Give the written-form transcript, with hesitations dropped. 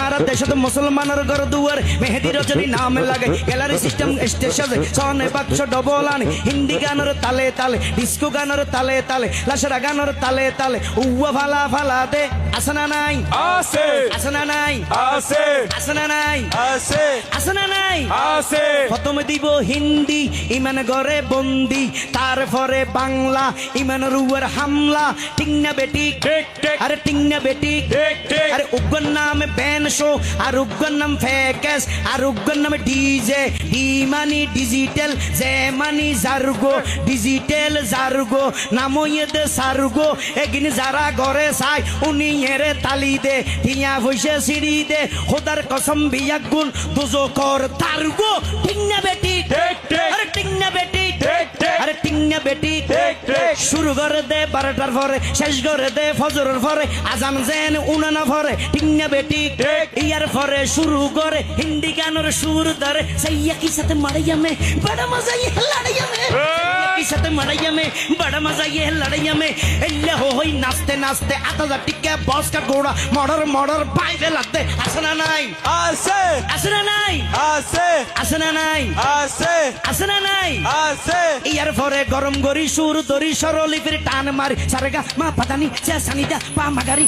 আর দেশত মুসলমানের ঘর দুয়ার মেহেদি রজনী নাম লাগে গ্যালারি সিস্টেম স্টেশন সনে বাক্স ডবল আনি হিন্দি গানের তালে তালে ডিস্কো গানের তালে তালে লাশরা গানের তালে তালে উয়া ফালা ফালা দে আসনা নাই আছে আসনা নাই আছে আসনা নাই আছে আসনা নাই আছে প্রথমে দিব হিন্দি ইমান ঘরে বন্দি তারপরে বাংলা ইমানের উপর হামলা ঠিক না বেটি ঠিক ঠিক আরে ঠিক না বেটি ঠিক ঠিক আরে উগ্র নাম ব্যান শো আর উগ্র নাম ফেকেস আর উগ্র নাম DJ D money digital J money জার্গো ডিজিটাল জার্গো নাম ইয়েদে সার্গো এগিন যারা ঘরে চাই উনি এরে তালি দে টিয়া হইছে সিঁড়ি দে খোদার কসম বিয়াগুন দুজো কর তার্গো ঠিক না বেটি ঠিক ঠিক আরে ঠিক না বেটি ঠিক ঠিক আরে ঠিক না বেটি ঠিক ঠিক শুরু করে দে 12টার পরে শেষ করে দে ফজরের পরে আজান জেন উনানা পরে ঠিক না বেটি ঠিক ইয়ার পরে শুরু করে হিন্দি গানের সুর ধরে সাইয়া কি সাথে মারাইয়া মে বড় মজা ये लड़ाइया में की साथ मड़ाइया में बड़ा मजा ये लड़ाइया में एल्ले हो होई नाचते नाचते आता जा टिके बॉस का घोड़ा मर्डर मर्डर पाइवे लगते असना नहीं আছে असना नहीं আছে असना नहीं আছে असना नहीं আছে ইয়ার পরে গরম গরি সুর দরি সরলি ফির টান মারি সারেগা মা পাতানি চা সানিদা পা মাগারি